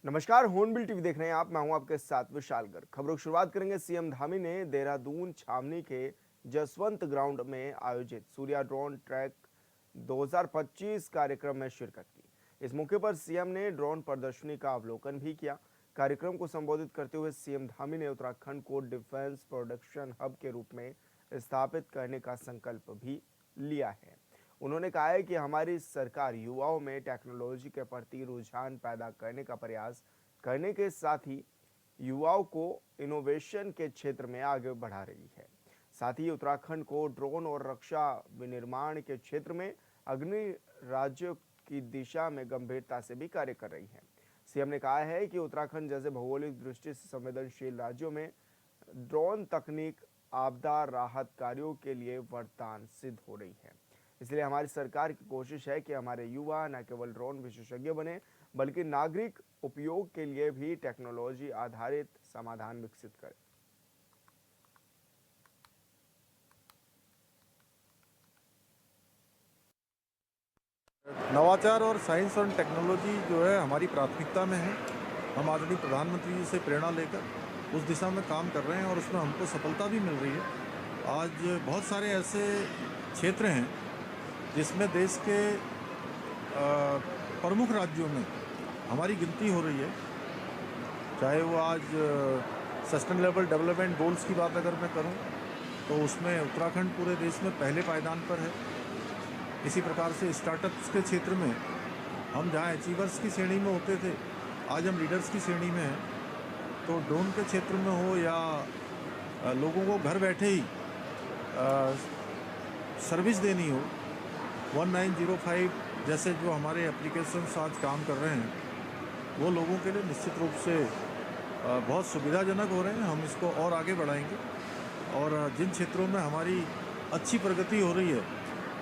नमस्कार, hornbill TV देख रहे हैं आप। मैं हूं आपके साथ विशाल गर्ग। खबरों की शुरुआत करेंगे। सीएम धामी ने देहरादून छावनी के जसवंत ग्राउंड में आयोजित सूर्या ड्रोन ट्रैक 2025 कार्यक्रम में शिरकत की। इस मौके पर सीएम ने ड्रोन प्रदर्शनी का अवलोकन भी किया। कार्यक्रम को संबोधित करते हुए सीएम धामी ने उत्तराखंड को डिफेंस प्रोडक्शन हब के रूप में स्थापित करने का संकल्प भी लिया है। उन्होंने कहा है कि हमारी सरकार युवाओं में टेक्नोलॉजी के प्रति रुझान पैदा करने का प्रयास करने के साथ ही युवाओं को इनोवेशन के क्षेत्र में आगे बढ़ा रही है। साथ ही उत्तराखंड को ड्रोन और रक्षा विनिर्माण के क्षेत्र में अग्रणी राज्यों की दिशा में गंभीरता से भी कार्य कर रही है। सीएम ने कहा है कि उत्तराखंड जैसे भौगोलिक दृष्टि से संवेदनशील राज्यों में ड्रोन तकनीक आपदा राहत कार्यों के लिए वरदान सिद्ध हो रही है। इसलिए हमारी सरकार की कोशिश है कि हमारे युवा न केवल ड्रोन विशेषज्ञ बने, बल्कि नागरिक उपयोग के लिए भी टेक्नोलॉजी आधारित समाधान विकसित करें। नवाचार और साइंस और टेक्नोलॉजी जो है हमारी प्राथमिकता में है। हम आदरणीय प्रधानमंत्री जी से प्रेरणा लेकर उस दिशा में काम कर रहे हैं और उसमें हमको सफलता भी मिल रही है। आज बहुत सारे ऐसे क्षेत्र हैं जिसमें देश के प्रमुख राज्यों में हमारी गिनती हो रही है। चाहे वो आज सस्टेनेबल डेवलपमेंट गोल्स की बात अगर मैं करूं तो उसमें उत्तराखंड पूरे देश में पहले पायदान पर है। इसी प्रकार से स्टार्टअप्स के क्षेत्र में हम जहां अचीवर्स की श्रेणी में होते थे, आज हम लीडर्स की श्रेणी में हैं। तो ड्रोन के क्षेत्र में हो या लोगों को घर बैठे ही सर्विस देनी हो, 1905 जैसे जो हमारे एप्लीकेशंस आज काम कर रहे हैं वो लोगों के लिए निश्चित रूप से बहुत सुविधाजनक हो रहे हैं। हम इसको और आगे बढ़ाएंगे और जिन क्षेत्रों में हमारी अच्छी प्रगति हो रही है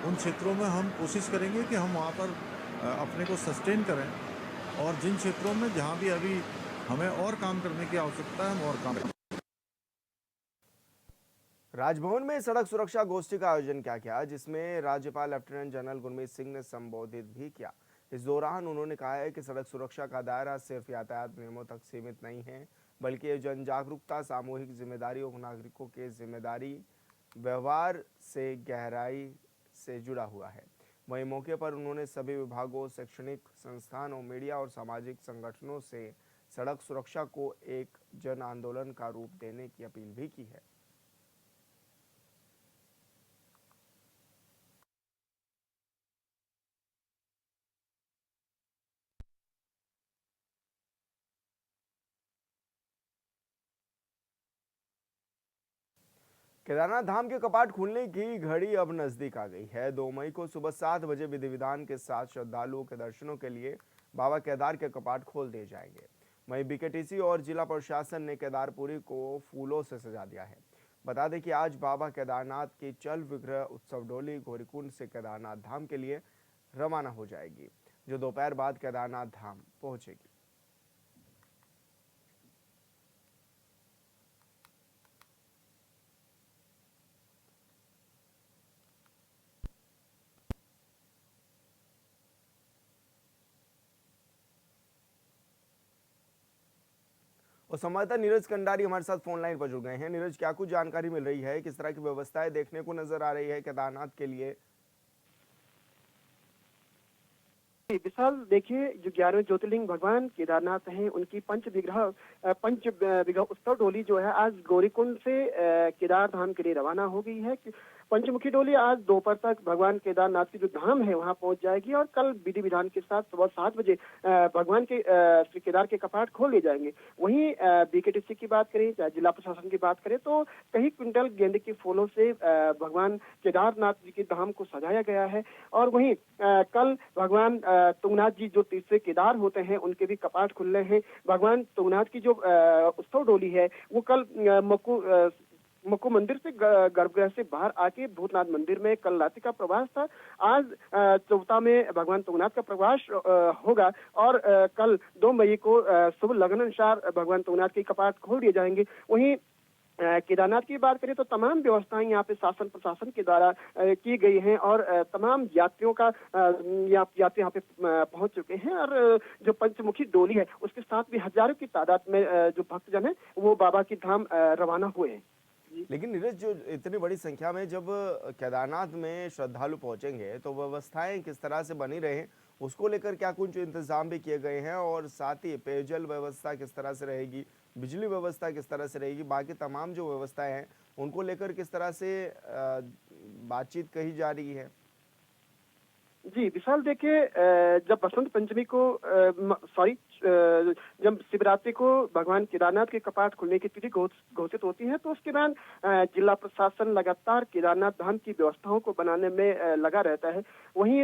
उन क्षेत्रों में हम कोशिश करेंगे कि हम वहाँ पर अपने को सस्टेन करें, और जिन क्षेत्रों में जहाँ भी अभी हमें और काम करने की आवश्यकता है हम और काम करें। राजभवन में सड़क सुरक्षा गोष्ठी का आयोजन किया गया, जिसमें राज्यपाल लेफ्टिनेंट जनरल गुरमीत सिंह ने संबोधित भी किया। इस दौरान उन्होंने कहा है कि सड़क सुरक्षा का दायरा सिर्फ यातायात नियमों तक सीमित नहीं है, बल्कि ये जन जागरूकता, सामूहिक जिम्मेदारी और नागरिकों के जिम्मेदारी व्यवहार से गहराई से जुड़ा हुआ है। वहीं मौके पर उन्होंने सभी विभागों, शैक्षणिक संस्थानों, मीडिया और सामाजिक संगठनों से सड़क सुरक्षा को एक जन आंदोलन का रूप देने की अपील भी की है। केदारनाथ धाम के कपाट खुलने की घड़ी अब नजदीक आ गई है। 2 मई को सुबह 7 बजे विधि विधान के साथ श्रद्धालुओं के दर्शनों के लिए बाबा केदार के कपाट खोल दिए जाएंगे। वहीं बीकेटीसी और जिला प्रशासन ने केदारपुरी को फूलों से सजा दिया है। बता दें कि आज बाबा केदारनाथ की चल विग्रह उत्सव डोली गौरीकुंड से केदारनाथ धाम के लिए रवाना हो जाएगी, जो दोपहर बाद केदारनाथ धाम पहुंचेगी। और संवाददाता नीरज कंडारी हमारे साथ फोन लाइन पर जुड़ गए हैं। नीरज, क्या कुछ जानकारी मिल रही है? किस तरह की व्यवस्थाएं देखने को नजर आ रही है केदारनाथ के लिए? विशाल, देखिए, जो 11वें ज्योतिर्लिंग भगवान केदारनाथ हैं उनकी पंच विग्रह उत्सव डोली जो है आज गौरीकुंड से केदार धाम के लिए रवाना हो गई है। पंचमुखी डोली आज दोपहर तक भगवान केदारनाथ की जो धाम है वहां पहुंच जाएगी और कल विधि विधान के साथ सुबह 7 बजे भगवान के श्री केदार के कपाट खोल दिए जाएंगे। वहीं बीकेटीसी की बात करें, चाहे जिला प्रशासन की बात करें, तो कई क्विंटल गेंदे के फूलों से भगवान केदारनाथ जी की धाम को सजाया गया है। और वहीं कल भगवान तुंगनाथ जी जो तीसरे केदार होते हैं उनके भी कपाट खुल रहे हैं। भगवान तुंगनाथ की जो उत्सव डोली है वो कल मक्कू मंदिर से गर्भगृह से बाहर आके भूतनाथ मंदिर में कल रात्रि का प्रवास था। आज चौथा में भगवान तुंगनाथ का प्रवास होगा और कल 2 मई को शुभ लगन अनुसार भगवान तुंगनाथ के कपाट खोल दिए जाएंगे। वहीं केदारनाथ की बात करें तो तमाम व्यवस्थाएं यहाँ पे शासन प्रशासन के द्वारा की गई हैं और तमाम यात्रियों का यात्री यहाँ पे पहुंच चुके हैं और जो पंचमुखी डोली है उसके साथ भी हजारों की तादाद में जो भक्तजन है वो बाबा की धाम रवाना हुए हैं। लेकिन नीरज, जो इतनी बड़ी संख्या में जब केदारनाथ में श्रद्धालु पहुंचेंगे तो व्यवस्थाएं किस तरह से बनी रहे, उसको लेकर क्या कुछ इंतजाम भी किए गए हैं, और साथ ही पेयजल व्यवस्था किस तरह से रहेगी, बिजली व्यवस्था किस तरह से रहेगी, बाकी तमाम जो व्यवस्थाएं हैं उनको लेकर किस तरह से बातचीत कही जा रही है? जी विशाल, देखिए जब बसंत पंचमी को जब शिवरात्रि को भगवान केदारनाथ के कपाट खुलने की तिथि घोषित होती है तो उसके बाद जिला प्रशासन लगातार केदारनाथ धाम की व्यवस्थाओं को बनाने में लगा रहता है। वहीं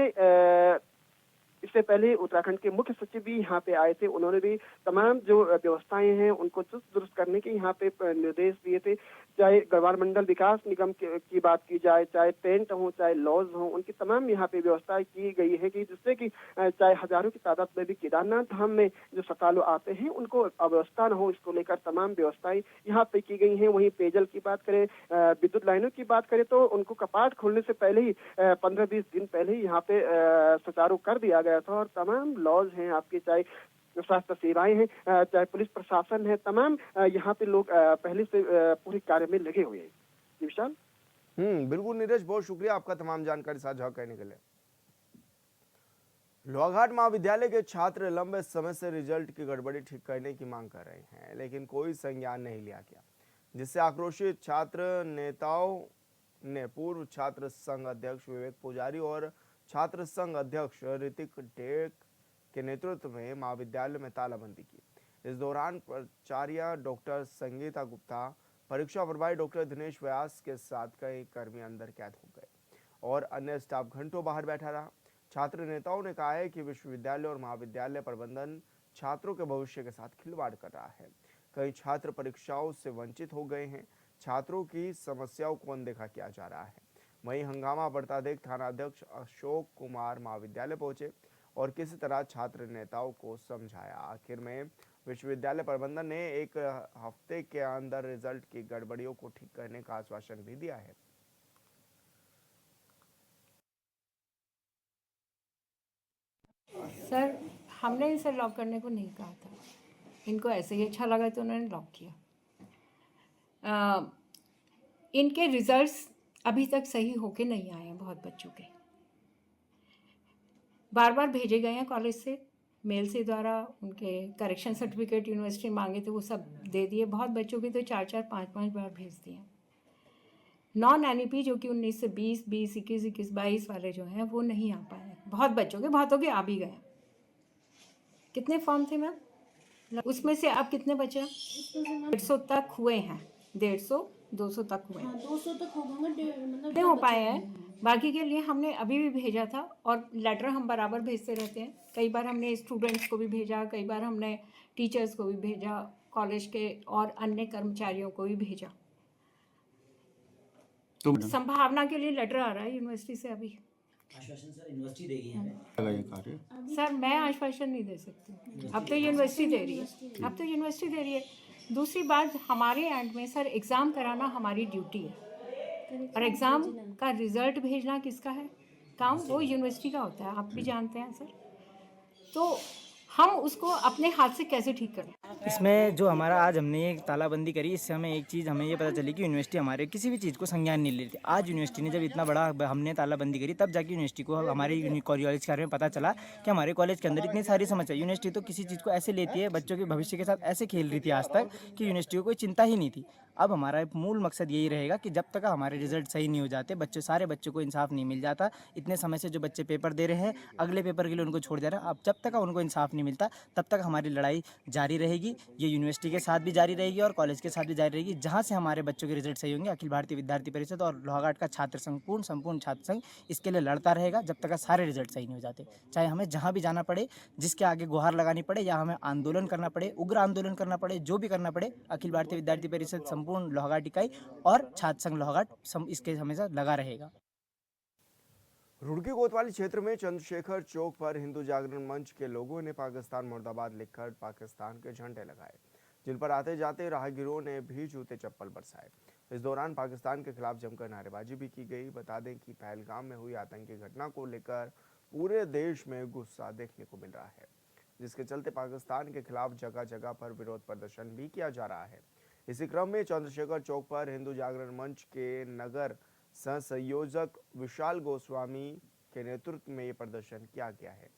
इससे पहले उत्तराखंड के मुख्य सचिव भी यहाँ पे आए थे, उन्होंने भी तमाम जो व्यवस्थाएं हैं उनको चुस्त दुरुस्त करने के यहाँ पे निर्देश दिए थे। चाहे गढ़वाल मंडल विकास निगम की बात की जाए, चाहे टेंट हो, चाहे लॉज हो, उनकी तमाम यहाँ पे व्यवस्थाएं की गई है कि जिससे कि चाहे हजारों की तादाद में भी केदारनाथ धाम में जो श्रद्धालु आते हैं उनको अव्यवस्था न हो, इसको लेकर तमाम व्यवस्थाएं यहाँ पे की गई हैं। वहीं पेयजल की बात करें, विद्युत लाइनों की बात करें तो उनको कपाट खोलने से पहले ही 15-20 दिन पहले ही यहाँ पे सुचारू कर दिया गया था और तमाम लॉज हैं आपके, चाहे स्वास्थ्य सेवाएं हैं, चाहे पुलिस प्रशासन है, तमाम यहाँ पे लोग पहले से पूरी कार्य में लगे हुए हैं। जी विशाल। बिल्कुल नीरज, बहुत शुक्रिया आपका तमाम जानकारी साझा करने के लिए। लोहाघाट महाविद्यालय के छात्र लंबे समय से रिजल्ट की गड़बड़ी ठीक करने की मांग कर रहे हैं, लेकिन कोई संज्ञान नहीं लिया गया, जिससे आक्रोशित छात्र नेताओं ने पूर्व छात्र संघ अध्यक्ष विवेक पुजारी और छात्र संघ अध्यक्ष ऋतिक टेक के नेतृत्व में महाविद्यालय में तालाबंदी की। इस दौरान प्राचार्य डॉक्टर संगीता गुप्ता, परीक्षा प्रभारी डॉक्टर दिनेश व्यास के साथ कई कर्मी अंदर कैद हो गए और अन्य स्टाफ घंटों बाहर बैठा रहा। छात्र नेताओं ने कहा है कि विश्वविद्यालय और महाविद्यालय प्रबंधन छात्रों के भविष्य के साथ खिलवाड़ कर रहा है। कई छात्र परीक्षाओं से वंचित हो गए हैं। छात्रों की समस्याओं को अनदेखा किया जा रहा है। वहीं हंगामा बढ़ता देख थानाध्यक्ष अशोक कुमार महाविद्यालय पहुंचे और किसी तरह छात्र नेताओं को समझाया। आखिर में विश्वविद्यालय प्रबंधन ने एक हफ्ते के अंदर रिजल्ट की गड़बड़ियों को ठीक करने का आश्वासन भी दिया है। सर, हमने इसे लॉक करने को नहीं कहा था, इनको ऐसे ही अच्छा लगा तो उन्होंने लॉक किया। इनके रिजल्ट्स अभी तक सही होके नहीं आए हैं। बहुत बच्चों के बार बार भेजे गए हैं कॉलेज से, मेल से द्वारा उनके करेक्शन सर्टिफिकेट यूनिवर्सिटी मांगे थे, वो सब दे दिए। बहुत बच्चों के तो 4-4, 5-5 बार भेज दिए। नॉन एनईपी जो कि 19 से 20, 20, 21, 21, 22 वाले जो हैं वो नहीं आ पाए। बहुत बच्चों के, बहुतों के आ भी गए। कितने फॉर्म थे मैम? उसमें से अब कितने बचे? 150 तक हुए हैं, 150-200 तक हुए हैं। 200 तक होगा, मतलब नहीं हो पाए हैं। बाकी के लिए हमने अभी भी भेजा था और लेटर हम बराबर भेजते रहते हैं। कई बार हमने स्टूडेंट्स को भी भेजा, कई बार हमने टीचर्स को भी भेजा, कॉलेज के और अन्य कर्मचारियों को भी भेजा। तो संभावना के लिए लेटर आ रहा है यूनिवर्सिटी से अभी। आश्वासन सर यूनिवर्सिटी देगी हमें। सर मैं आश्वासन नहीं दे सकती, अब तो यूनिवर्सिटी दे रही है, अब तो यूनिवर्सिटी दे रही है। दूसरी बात, हमारे एंड में सर एग्ज़ाम कराना हमारी ड्यूटी है और एग्ज़ाम का रिज़ल्ट भेजना किसका है काम? वो यूनिवर्सिटी का होता है, आप भी जानते हैं सर। तो हम उसको अपने हाथ से कैसे ठीक करें? इसमें जो हमारा आज हमने ये तालाबंदी करी, इससे हमें एक चीज़ हमें ये पता चली कि यूनिवर्सिटी हमारे किसी भी चीज़ को संज्ञान नहीं ले रही थी। आज यूनिवर्सिटी ने जब इतना बड़ा हमने तालाबंदी करी, तब जाके यूनिवर्सिटी को हमारे कॉलेज के बारे में पता चला कि हमारे कॉलेज के अंदर इतनी सारी समस्या। यूनिवर्सिटी तो किसी चीज़ को ऐसे लेती है, बच्चों के भविष्य के साथ ऐसे खेल रही थी आज तक कि यूनिवर्सिटी को कोई चिंता ही नहीं थी। अब हमारा मूल मकसद यही रहेगा कि जब तक हमारे रिजल्ट सही नहीं हो जाते, सारे बच्चों को इंसाफ नहीं मिल जाता, इतने समय से जो बच्चे पेपर दे रहे हैं, अगले पेपर के लिए उनको छोड़ दे रहे हैं, अब जब तक उनको इंसाफ नहीं मिलता तब तक हमारी लड़ाई जारी रहेगी। ये यूनिवर्सिटी के साथ भी जारी रहेगी और कॉलेज के साथ भी जारी रहेगी। जहाँ से हमारे बच्चों के रिजल्ट सही होंगे, अखिल भारतीय विद्यार्थी परिषद और लोहाघाट का छात्र संघ, संपूर्ण छात्र संघ इसके लिए लड़ता रहेगा जब तक सारे रिजल्ट सही नहीं हो जाते। चाहे हमें जहाँ भी जाना पड़े, जिसके आगे गुहार लगानी पड़े, या हमें आंदोलन करना पड़े, उग्र आंदोलन करना पड़े, जो भी करना पड़े, अखिल भारतीय विद्यार्थी परिषद संपूर्ण लोहाघाट इकाई और छात्र संघ लोहाघाट इसके हमेशा लगा रहेगा। रुड़की कोतवाली क्षेत्र में चंद्रशेखर चौक पर हिंदू जागरण मंच के लोगों ने पाकिस्तान मुर्दाबाद लिखकर पाकिस्तान के झंडे लगाए। जिन पर आते जाते राहगीरों ने भी जूते चप्पल बरसाए। इस दौरान पाकिस्तान के खिलाफ जमकर नारेबाजी भी की गई। बता दें कि पहलगाम में हुई आतंकी घटना को लेकर पूरे देश में गुस्सा देखने को मिल रहा है, जिसके चलते पाकिस्तान के खिलाफ जगह जगह पर विरोध प्रदर्शन भी किया जा रहा है। इसी क्रम में चंद्रशेखर चौक पर हिंदू जागरण मंच के नगर सह संयोजक विशाल गोस्वामी के नेतृत्व में ये प्रदर्शन किया गया है।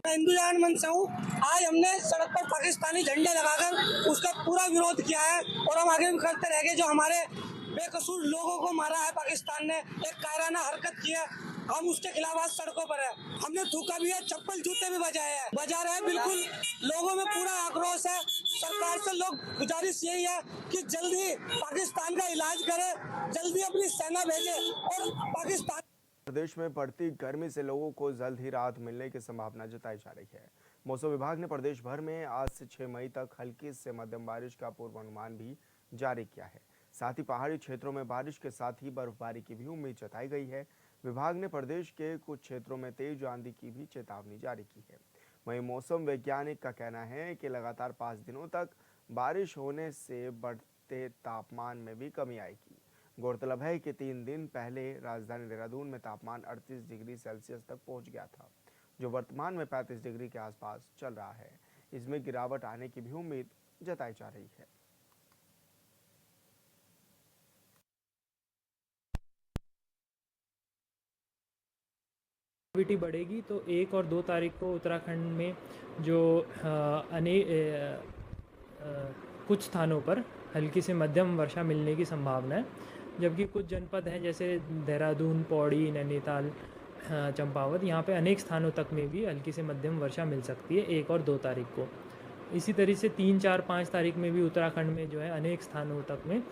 मैं हिंदू जागरण मंच से हूँ। आज हमने सड़क पर पाकिस्तानी झंडे लगाकर उसका पूरा विरोध किया है और हम आगे भी करते रहेंगे। जो हमारे बेकसूर लोगों को मारा है पाकिस्तान ने, एक कायराना हरकत की है, हम उसके खिलाफ आज सड़कों पर है। हमने थूका भी है, चप्पल जूते भी बजा रहे हैं। बिल्कुल लोगों में पूरा आक्रोश है। सरकार से लोग गुजारिश यही है कि जल्दी पाकिस्तान का इलाज करे, जल्दी अपनी सेना भेजे और पाकिस्तान। प्रदेश में बढ़ती गर्मी से लोगों को जल्द ही राहत मिलने की संभावना जताई जा रही है। मौसम विभाग ने प्रदेश भर में आज से 6 मई तक हल्की से मध्यम बारिश का पूर्वानुमान भी जारी किया है। साथ ही पहाड़ी क्षेत्रों में बारिश के साथ ही बर्फबारी की भी उम्मीद जताई गई है। विभाग ने प्रदेश के कुछ क्षेत्रों में तेज आंधी की भी चेतावनी जारी की है। वहीं मौसम वैज्ञानिक का कहना है कि लगातार 5 दिनों तक बारिश होने से बढ़ते तापमान में भी कमी आएगी। गौरतलब है कि 3 दिन पहले राजधानी देहरादून में तापमान 38 डिग्री सेल्सियस तक पहुंच गया था, जो वर्तमान में 35 डिग्री के आसपास चल रहा है। इसमें गिरावट आने की भी उम्मीद जताई जा रही है। एक्टिविटी बढ़ेगी तो 1 और 2 तारीख को उत्तराखंड में जो कुछ स्थानों पर हल्की से मध्यम वर्षा मिलने की संभावना है, जबकि कुछ जनपद हैं जैसे देहरादून, पौड़ी, नैनीताल, चंपावत, यहाँ पे अनेक स्थानों तक में भी हल्की से मध्यम वर्षा मिल सकती है 1 और 2 तारीख को। इसी तरह से 3, 4, 5 तारीख में भी उत्तराखंड में जो है अनेक स्थानों तक में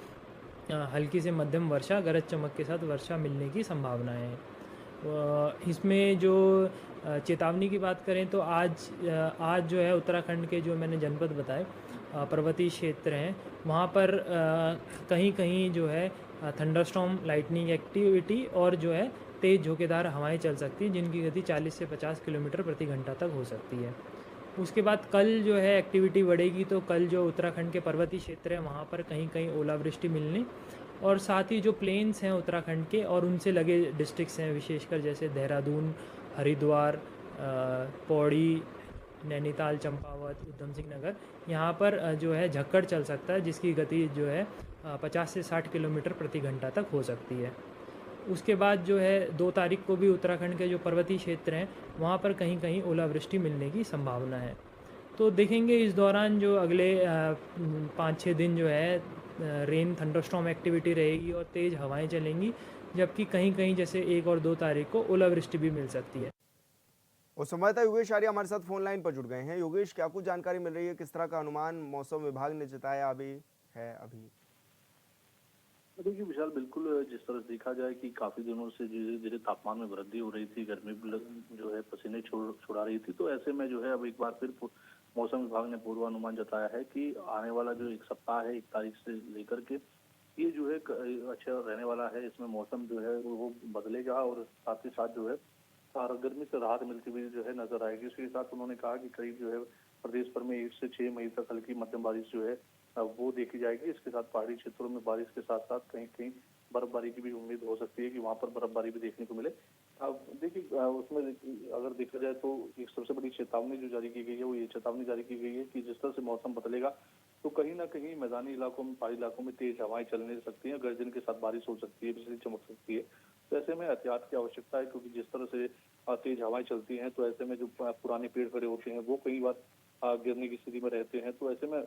हल्की से मध्यम वर्षा, गरज चमक के साथ वर्षा मिलने की संभावनाएं हैं। इसमें जो चेतावनी की बात करें तो आज जो है उत्तराखंड के जो मैंने जनपद बताए पर्वतीय क्षेत्र हैं, वहाँ पर कहीं कहीं जो है थंडरस्टॉर्म, लाइटनिंग एक्टिविटी और जो है तेज़ झोंकेदार हवाएं चल सकती हैं, जिनकी गति 40 से 50 किलोमीटर प्रति घंटा तक हो सकती है। उसके बाद कल जो है एक्टिविटी बढ़ेगी, तो कल जो उत्तराखंड के पर्वतीय क्षेत्र हैं वहाँ पर कहीं कहीं ओलावृष्टि मिलने और साथ ही जो प्लेन्स हैं उत्तराखंड के और उनसे लगे डिस्ट्रिक्ट्स हैं, विशेषकर जैसे देहरादून, हरिद्वार, पौड़ी, नैनीताल, चंपावत, उधम सिंह नगर, यहाँ पर जो है झक्कड़ चल सकता है, जिसकी गति जो है 50 से 60 किलोमीटर प्रति घंटा तक हो सकती है। उसके बाद जो है 2 तारीख को भी उत्तराखंड के जो पर्वतीय क्षेत्र हैं वहाँ पर कहीं कहीं ओलावृष्टि मिलने की संभावना है। तो देखेंगे इस दौरान जो अगले 5-6 दिन जो है रेन थंडरस्टॉर्म एक्टिविटी रहेगी और तेज़ हवाएं चलेंगी, जबकि कहीं कहीं जैसे 1 और 2 तारीख को ओलावृष्टि भी मिल सकती है। और संवाददाता योगेश आर्य हमारे साथ फोन लाइन पर जुड़ गए हैं। योगेश, क्या कुछ जानकारी मिल रही है, किस तरह का अनुमान मौसम विभाग ने जताया अभी? देखिए विशाल, बिल्कुल जिस तरह से देखा जाए कि काफी दिनों से धीरे धीरे तापमान में वृद्धि हो रही थी, गर्मी जो है पसीने छुड़ा रही थी, तो ऐसे में जो है अब एक बार फिर मौसम विभाग ने पूर्वानुमान जताया है कि आने वाला जो 1 सप्ताह है 1 तारीख से लेकर के ये जो है अच्छा रहने वाला है। इसमें मौसम जो है वो बदलेगा और साथ ही साथ जो है गर्मी से राहत मिलती हुई जो है नजर आएगी। इसके साथ उन्होंने कहा कि करीब जो है प्रदेश भर में 1 से 6 मई तक हल्की मध्यम बारिश जो है वो देखी जाएगी। इसके साथ पहाड़ी क्षेत्रों में बारिश के साथ साथ कहीं कहीं बर्फबारी की भी उम्मीद हो सकती है कि वहां पर बर्फबारी भी देखने को मिले। अब देखिए उसमें अगर देखा जाए तो एक सबसे बड़ी चेतावनी जो जारी की गई है वो ये चेतावनी जारी की गई है कि जिस तरह से मौसम बदलेगा तो कहीं ना कहीं मैदानी इलाकों में, पहाड़ी इलाकों में तेज हवाएं चलने सकती हैं, गर्जन के साथ बारिश हो सकती है, बिजली चमक सकती है। तो ऐसे में एहतियात की आवश्यकता है, क्योंकि जिस तरह से तेज हवाएं चलती हैं तो ऐसे में जो पुराने पेड़ खड़े होते हैं वो कई बार गिरने की स्थिति में रहते हैं। तो ऐसे में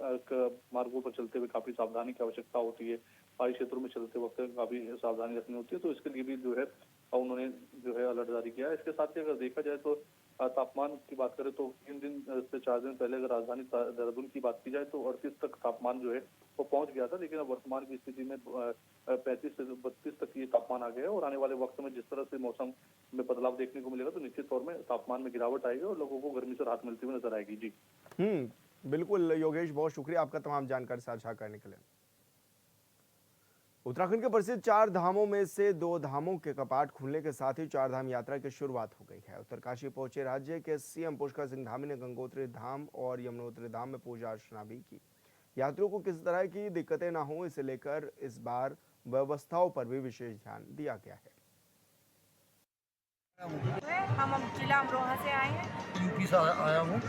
मार्गों पर चलते हुए काफी सावधानी की आवश्यकता होती है, पहाड़ी क्षेत्रों में चलते वक्त काफी सावधानी रखनी होती है। तो इसके लिए भी जो है उन्होंने जो है अलर्ट जारी किया है। इसके साथ ही अगर देखा जाए तो तापमान की बात करें तो 3 दिन से 4 दिन पहले अगर राजधानी देहरादून की बात की जाए तो 38 तक तापमान जो है वो पहुंच गया था, लेकिन अब वर्तमान की स्थिति में 35 से 32 तक ये तापमान आ गया है। और आने वाले वक्त में जिस तरह से मौसम में बदलाव देखने को मिलेगा तो निश्चित तौर में तापमान में गिरावट आएगी और लोगों को गर्मी से राहत मिलती हुई नजर आएगी। जी बिल्कुल योगेश, बहुत शुक्रिया आपका तमाम जानकारी साझा करने के लिए। उत्तराखंड के प्रसिद्ध चार धामों में से 2 धामों के कपाट खुलने के साथ ही चार धाम यात्रा की शुरुआत हो गई है। उत्तरकाशी पहुंचे राज्य के सीएम पुष्कर सिंह धामी ने गंगोत्री धाम और यमुनोत्री धाम में पूजा अर्चना भी की। यात्रियों को किसी तरह की दिक्कतें ना हो, इसे लेकर इस बार व्यवस्थाओं पर भी विशेष ध्यान दिया गया है। हम जिला अमरोहा से आए हैं। यूपी से आया हूँ।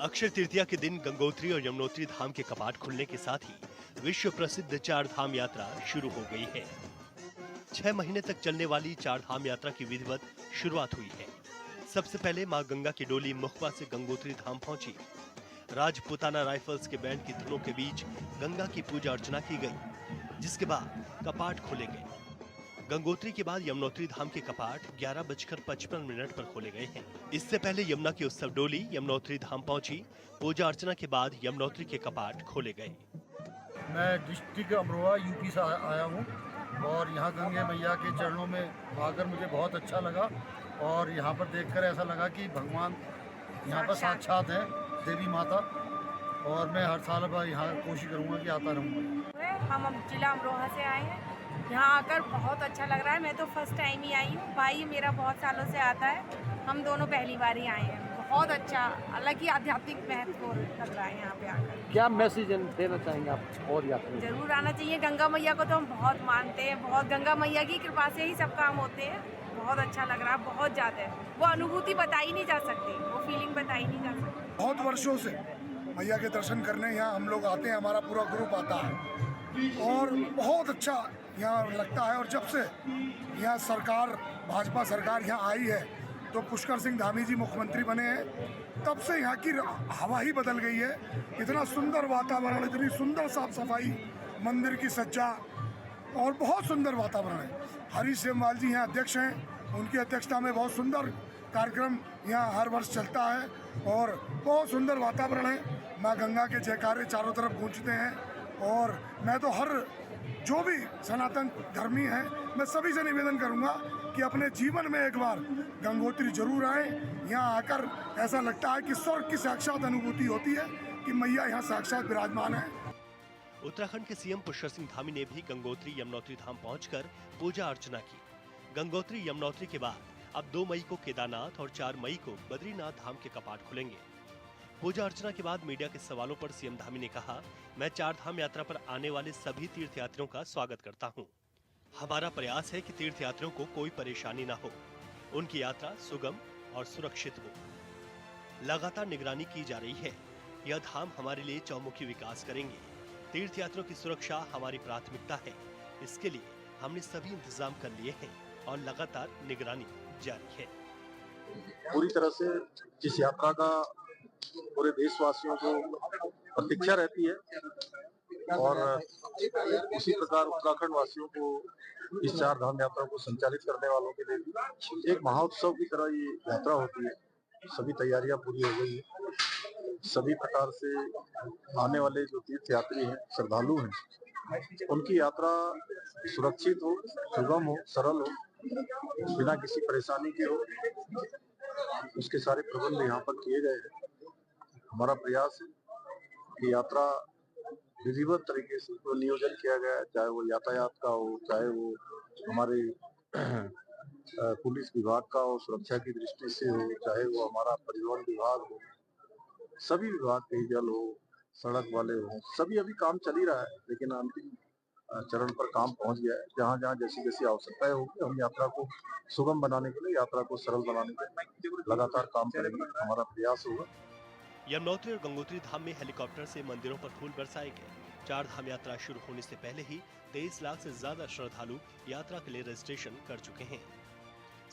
अक्षय तृतीया के दिन गंगोत्री और यमुनोत्री धाम के कपाट खुलने के साथ ही विश्व प्रसिद्ध चार धाम यात्रा शुरू हो गई है। 6 महीने तक चलने वाली चार धाम यात्रा की विधिवत शुरुआत हुई है। सबसे पहले मां गंगा की डोली मुखबा से गंगोत्री धाम पहुंची। राजपुताना राइफल्स के बैंड की धुनों के बीच गंगा की पूजा अर्चना की गई, जिसके बाद कपाट खोले गए। गंगोत्री के बाद यमुनोत्री धाम के कपाट 11:55 पर खोले गए हैं। इससे पहले यमुना की उत्सव डोली यमुनोत्री धाम पहुंची। पूजा अर्चना के बाद यमुनोत्री के कपाट खोले गए। मैं डिस्ट्रिक्ट अमरोहा यूपी से आया हूँ और यहाँ गंगे मैया के चरणों में आकर मुझे बहुत अच्छा लगा और यहाँ पर देखकर ऐसा लगा कि भगवान यहाँ पर साक्षात है, देवी माता, और मैं हर साल यहाँ कोशिश करूँगा कि आता रहूँगा। हम जिला अमरोहा से आए हैं। यहाँ आकर बहुत अच्छा लग रहा है। मैं तो फर्स्ट टाइम ही आई हूँ। भाई मेरा बहुत सालों से आता है, हम दोनों पहली बार ही आए हैं। बहुत अच्छा, अलग ही आध्यात्मिक महत्व लग रहा है यहाँ पे आकर। क्या मैसेज देना चाहेंगे आप और यात्रियों को? जरूर आना चाहिए। गंगा मैया को तो हम बहुत मानते हैं, बहुत गंगा मैया की कृपा से ही सब काम होते हैं। बहुत अच्छा लग रहा है, बहुत ज़्यादा। वो अनुभूति बताई नहीं जा सकती, वो फीलिंग बताई नहीं जा सकती। बहुत वर्षों से मैया के दर्शन करने यहाँ हम लोग आते हैं, हमारा पूरा ग्रुप आता है और बहुत अच्छा यहाँ लगता है। और जब से यहाँ सरकार, भाजपा सरकार यहाँ आई है तो पुष्कर सिंह धामी जी मुख्यमंत्री बने हैं, तब से यहाँ की हवा ही बदल गई है। इतना सुंदर वातावरण, इतनी सुंदर साफ सफाई, मंदिर की सज्जा और बहुत सुंदर वातावरण है। हरीश सेमवाल जी यहाँ अध्यक्ष हैं, उनकी अध्यक्षता में बहुत सुंदर कार्यक्रम यहाँ हर वर्ष चलता है और बहुत सुंदर वातावरण है। माँ गंगा के जयकारे चारों तरफ गूंजते हैं और मैं तो हर जो भी सनातन धर्मी हैं, मैं सभी से निवेदन करूंगा कि अपने जीवन में एक बार गंगोत्री जरूर आए। यहाँ आकर ऐसा लगता है कि स्वर्ग की साक्षात अनुभूति होती है कि मैया यहाँ साक्षात विराजमान है। उत्तराखंड के सीएम पुष्कर सिंह धामी ने भी गंगोत्री यमुनोत्री धाम पहुंचकर पूजा अर्चना की। गंगोत्री यमुनोत्री के बाद अब 2 मई को केदारनाथ और 4 मई को बद्रीनाथ धाम के कपाट खुलेंगे। पूजा अर्चना के बाद मीडिया के सवालों पर सीएम धामी ने कहा, मैं चार धाम यात्रा पर आने वाले सभी तीर्थयात्रियों का स्वागत करता हूं। हमारा प्रयास है कि तीर्थयात्रियों को कोई परेशानी न हो, उनकी यात्रा सुगम और सुरक्षित हो। लगातार निगरानी की जा रही है। यह धाम हमारे लिए चौमुखी विकास करेंगे। तीर्थयात्रियों की सुरक्षा हमारी प्राथमिकता है। इसके लिए हमने सभी इंतजाम कर लिए हैं और लगातार निगरानी जारी है। पूरी तरह से जिस यात्रा का पूरे देशवासियों को प्रतीक्षा रहती है और उसी प्रकार उत्तराखंड वासियों को इस चार धाम यात्रा को संचालित करने वालों के लिए भी एक महाउत्सव की तरह ये यात्रा होती है। सभी तैयारियां पूरी हो गई है। सभी प्रकार से आने वाले जो तीर्थ यात्री हैं, श्रद्धालु हैं, उनकी यात्रा सुरक्षित हो, सुगम हो, सरल हो, बिना किसी परेशानी के हो, उसके सारे प्रबंध यहाँ पर किए गए हैं। हमारा प्रयास है कि यात्रा विधिवत तरीके से तो नियोजन किया गया है, चाहे वो यातायात का हो, चाहे वो हमारे पुलिस विभाग का हो, सुरक्षा की दृष्टि से हो, चाहे वो हमारा परिवहन विभाग हो, सभी विभाग, पेयजल हो, सड़क वाले हो, सभी अभी काम चल ही रहा है, लेकिन अंतिम चरण पर काम पहुंच गया है। जहाँ जहाँ जैसी जैसी आवश्यकताएं होगी, हम यात्रा को सुगम बनाने के लिए, यात्रा को सरल बनाने के लिए लगातार काम करेंगे। हमारा प्रयास होगा। यमुनोत्री और गंगोत्री धाम में हेलीकॉप्टर से मंदिरों पर फूल बरसाए गए। चार धाम यात्रा शुरू होने से पहले ही 23 लाख से ज्यादा श्रद्धालु यात्रा के लिए रजिस्ट्रेशन कर चुके हैं।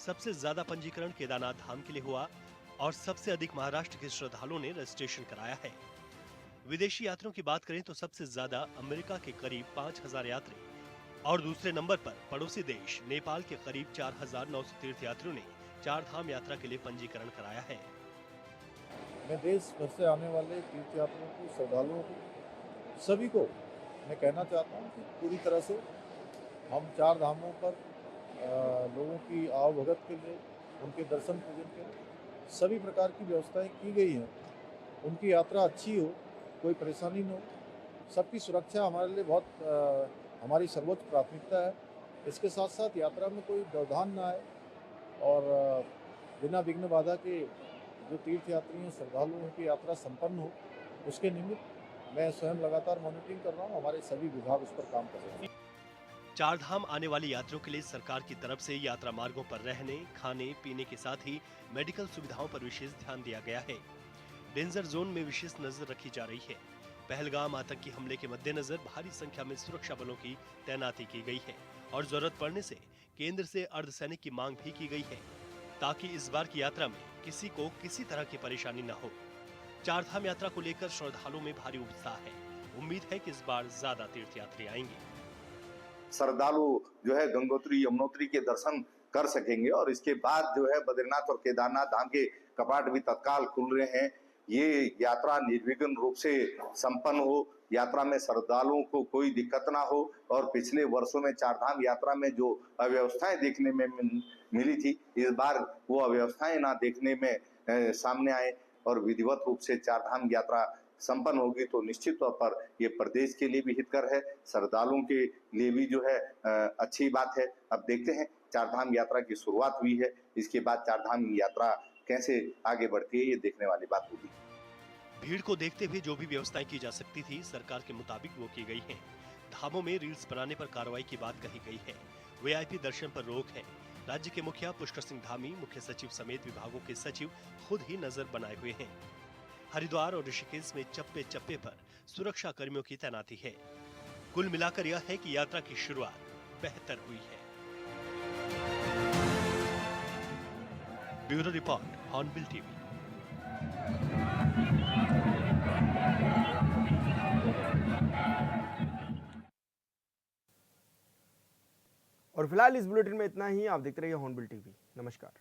सबसे ज्यादा पंजीकरण केदारनाथ धाम के लिए हुआ और सबसे अधिक महाराष्ट्र के श्रद्धालुओं ने रजिस्ट्रेशन कराया है। विदेशी यात्रियों की बात करें तो सबसे ज्यादा अमेरिका के करीब 5000 यात्री और दूसरे नंबर पर पड़ोसी देश नेपाल के करीब 4900 तीर्थयात्रियों ने चार धाम यात्रा के लिए पंजीकरण कराया है। मैं देश भर से आने वाले तीर्थयात्रियों को, श्रद्धालुओं को, सभी को मैं कहना चाहता हूँ कि पूरी तरह से हम चार धामों पर लोगों की आवभगत के लिए, उनके दर्शन पूजन के लिए सभी प्रकार की व्यवस्थाएं की गई हैं। उनकी यात्रा अच्छी हो, कोई परेशानी न हो, सबकी सुरक्षा हमारे लिए बहुत हमारी सर्वोच्च प्राथमिकता है। इसके साथ साथ यात्रा में कोई व्यवधान ना आए और बिना विघ्न बाधा के जो तीर्थयात्री हैं, श्रद्धालु हैं, उनकी यात्रा संपन्न हो, उसके निमित्त मैं स्वयं लगातार मॉनिटरिंग कर रहा हूँ। हमारे सभी विभाग उस पर काम कर रहे हैं। चार धाम आने वाले यात्रियों के लिए सरकार की तरफ से यात्रा मार्गों पर रहने, खाने, पीने के साथ ही मेडिकल सुविधाओं पर विशेष ध्यान दिया गया है। डेंजर जोन में विशेष नजर रखी जा रही है। पहलगाम आतंकी हमले के मद्देनजर भारी संख्या में सुरक्षा बलों की तैनाती की गई है और जरूरत पड़ने से केंद्र से अर्धसैनिक की मांग भी की गई है, ताकि इस बार की यात्रा में किसी को किसी तरह की परेशानी न हो। चार धाम यात्रा को लेकर श्रद्धालुओं में भारी उत्साह है। उम्मीद है कि इस बार ज्यादा तीर्थयात्री आएंगे। श्रद्धालु जो है गंगोत्री यमुनोत्री के दर्शन कर सकेंगे और इसके बाद जो है बद्रीनाथ और केदारनाथ धाम के कपाट भी तत्काल खुल रहे हैं। ये यात्रा निर्विघ्न रूप से संपन्न हो, यात्रा में श्रद्धालुओं को कोई दिक्कत ना हो और पिछले वर्षों में चार धाम यात्रा में जो अव्यवस्थाएं देखने में मिली थी, इस बार वो अव्यवस्थाएं ना देखने में सामने आए और विधिवत रूप से चार धाम यात्रा संपन्न होगी तो निश्चित तौर पर ये प्रदेश के लिए भी हितकर है, श्रद्धालुओं के लिए भी जो है अच्छी बात है। अब देखते हैं, चार धाम यात्रा की शुरुआत हुई है, इसके बाद चार धाम यात्रा कैसे आगे बढ़ती है ये देखने वाली बात होगी। भीड़ को देखते हुए जो भी व्यवस्थाएं की जा सकती थी सरकार के मुताबिक वो की गई हैं। धामों में रील्स बनाने पर कार्रवाई की बात कही गई है। वीआईपी दर्शन पर रोक है। राज्य के मुखिया पुष्कर सिंह धामी, मुख्य सचिव समेत विभागों के सचिव खुद ही नजर बनाए हुए हैं। हरिद्वार और ऋषिकेश में चप्पे चप्पे पर सुरक्षा कर्मियों की तैनाती है। कुल मिलाकर यह है कि यात्रा की शुरुआत बेहतर हुई है। Bureau report, hornbill TV. और फिलहाल इस बुलेटिन में इतना ही। आप देखते रहिए हॉर्नबिल टीवी। नमस्कार।